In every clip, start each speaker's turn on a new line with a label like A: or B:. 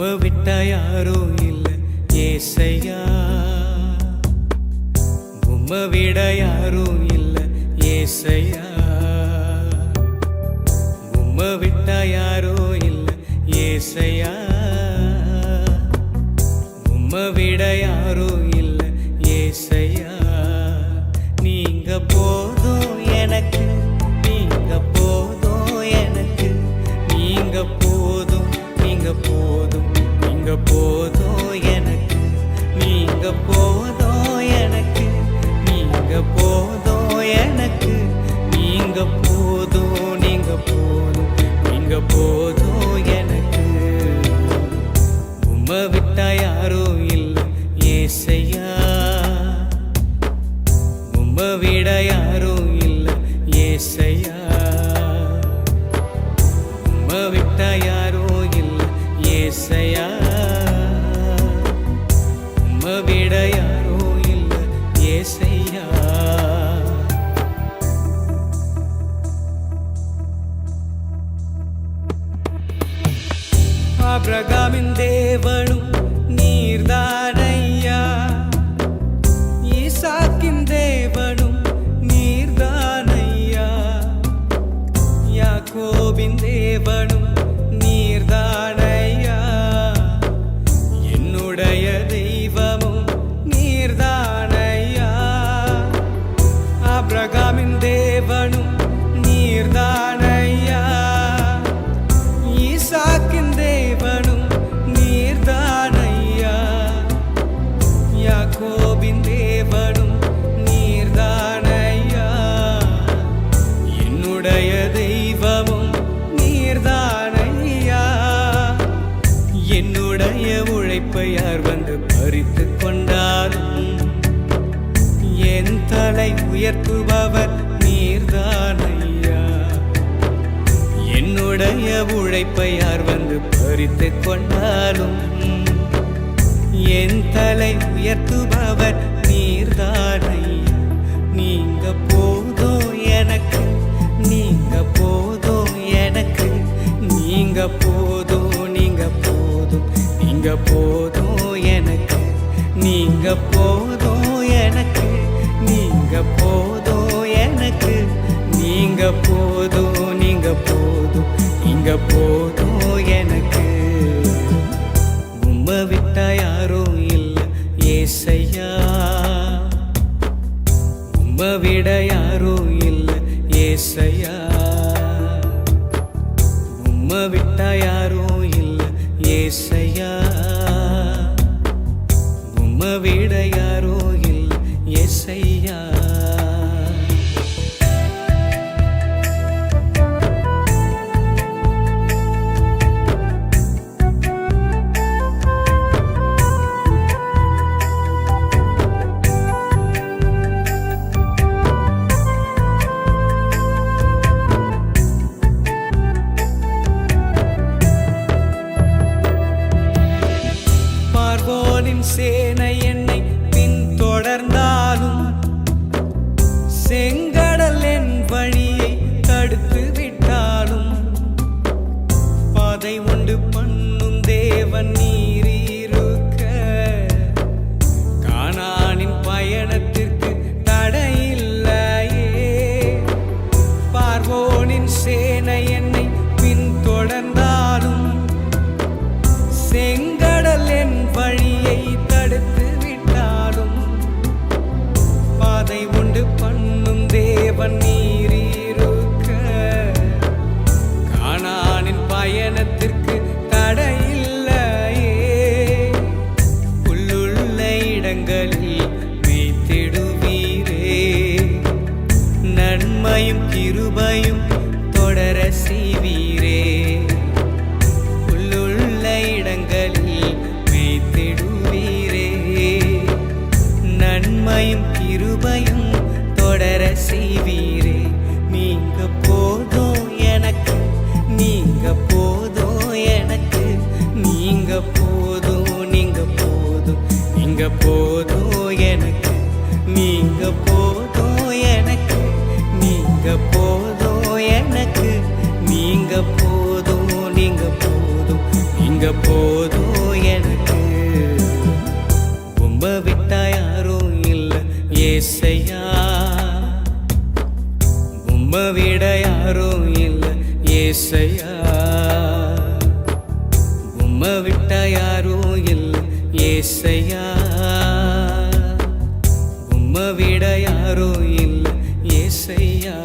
A: உம்மை விட்டா யாரோ இல்லை ஏசையா, உம்மை விட யாரோ இல்லை ஏசையா, உம்மை விட்டா யாரோ இல்லை ஏசையா, உம்மை விட யாரோ இல்லை ஏசையா. நீங்க போதும் எனக்கு, நீங்க போதும் எனக்கு, நீங்க போதும், நீங்க போதும், நீங்க போதும் எனக்கு, நீங்க போதும் எனக்கு, நீங்க போதும் எனக்கு, நீங்க போதும், நீங்க போதும், நீங்க போதும் எனக்கு. உம்மை விட்டா யாரோ இல்லை ஏசையா, உம்மை விட யாரோ இல்லை ஏசையா, உம்மை விட்டா யாரோ இல்லை ஏசையா, உம்மை விட யாரோ இல்லை ஏசையா. ஆபிரகாமின் தேவனும் நீர்தானையா, ஈசாக்கின் தேவனும் நீர்தானையா, யாக்கோபின் தேவனும் நீர்தானையா, என்னுடைய தெய்வமும் நீர்தானையா. ஆபிரகாமின் தேவனும் நீர்தானையா, ஈசாக்கின் தேவனும் நீர்தானையா, யாக்கோபின் தேவனும் நீர்தானையா, என்னுடைய தெய்வமும் நீர்தானையா. என்னுடைய உழைப்பை யார் வந்து பறித்து கொண்டாலும் என் தலை உயர்த்துபவர் நீர்தானையா. என்னுடைய உழைப்பை யார் வந்து பறித்து கொண்டாலும் என் தலை உயர்த்துபவர் நீர்தானையா. நீங்க போதும் எனக்கு, நீங்க போதும் எனக்கு, நீங்க போதும், நீங்க போதும், நீங்க போதும் எனக்கு, நீங்க போதும் எனக்கு, நீங்க போதும் எனக்கு, நீங்க போதும், நீங்க போதும், நீங்க போதும் எனக்கு. உம்மை விட்டா யாரோ இல்லை ஏசையா, உம்மை விட யாரோ இல்லை ஏசையா, உம்மை விட்டா யாரோ இல்லை ஏசையா, உம்மை விட யாரோ இல்லை ஏசையா. பார்வோனின் சேனை என்னை பின்தொடர்ந்தாலும் செங்கடல் என் வழியை தடுத்து விட்டாலும் பாதை உண்டு பண்ணும் தேவன் நீர் இருக்க கானானின் பயணத்திற்கு தடையில்லையே. பார்வோனின் சேனை என்னை பின்தொடர்ந்தாலும் செங்கடல் என் வழியை தடுத்து விட்டாலும் பாதை உண்டு பண்ணும் தேவன் நீர் இருக்க கானானின் பயணத்திற்கு தடையில்லையே. புல்லுள்ள இடங்களில் மேய்த்திடுவீரே, நன்மையும் கிருபையும் தொடர செய்வீரே. இடங்களில் மேய்த்திடுவீரே, நன்மையும் கிருபையும் தொடர செய்வீரே. நீங்க போதும் எனக்கு, நீங்க போதும் எனக்கு, நீங்க போதும், நீங்க போதும், நீங்க போதும் எனக்கு, நீங்க போதும் எனக்கு, நீங்க போதும் எனக்கு, நீங்க நீங்க போதும் எனக்கு. உம்மை விட்டா யாரும் இல்ல ஏசையா, உம்மை விட யாரும் இல்ல ஏசையா, உம்மை விட்டா யாரும் இல்ல ஏசையா, உம்மை விட யாரும் இல்ல ஏசையா.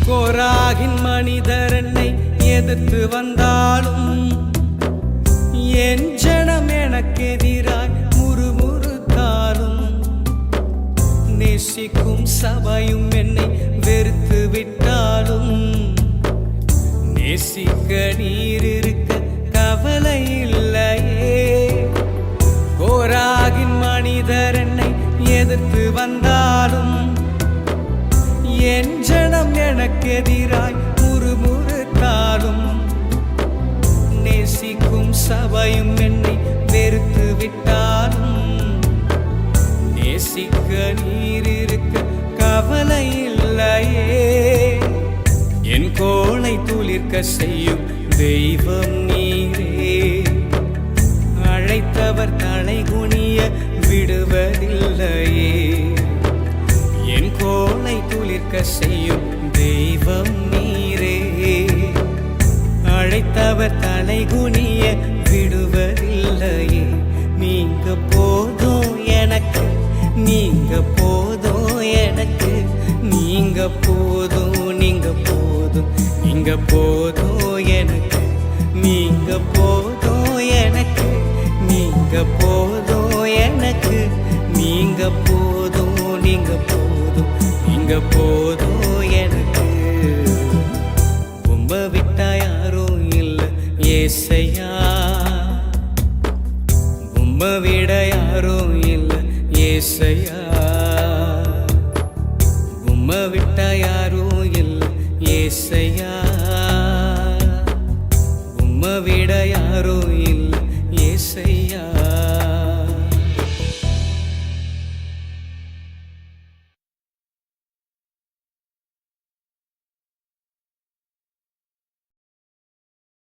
A: கோராகின் மனிதர் என்னை எதிர்த்து வந்தாலும், என் ஜனம் எனக்கு எதிராய் முறுமுறுத்தாலும், நேசிக்கும் சபையும் என்னை வெறுத்து விட்டாலும், நேசிக்க நீர் இருக்க கவலை இல்லையே. கோராகின் மனிதர் என்னை எதிர்த்து வந்தாலும், என் ஜனம் எனக்கு எதிராய் முறுமுறுத்தாலும், நேசிக்கும் சபையும் என்னை வெறுத்து விட்டாலும், நேசிக்க நீர் இருக்க கவலை இல்லையே. என் கோளை துளிர்க்க செய்யும் தெய்வம் நீரே, அழைத்தவர் தலை குனிய விடுவதில்லையே. என் கோளை துளிர்க்க செய்யும் தெய்வம் நீரே, அழைத்தவர் தலை குனிய விடுவதில்லையே. நீங்க போதும் எனக்கு, நீங்க போதும் எனக்கு, நீங்க போதும், நீங்க போதும், நீங்க போதும் எனக்கு, நீங்க போதும் எனக்கு, நீங்க போதும் எனக்கு, நீங்க போதும், நீங்க போதும், நீங்க போதும் எனக்கு. உம்மை விட்டா யாரும் இல்ல ஏசையா, உம்மை விட யாரும் இல்ல ஏசையா, உம்மை விட்டா யாரும் இல்ல ஏசையா, உம்மை விட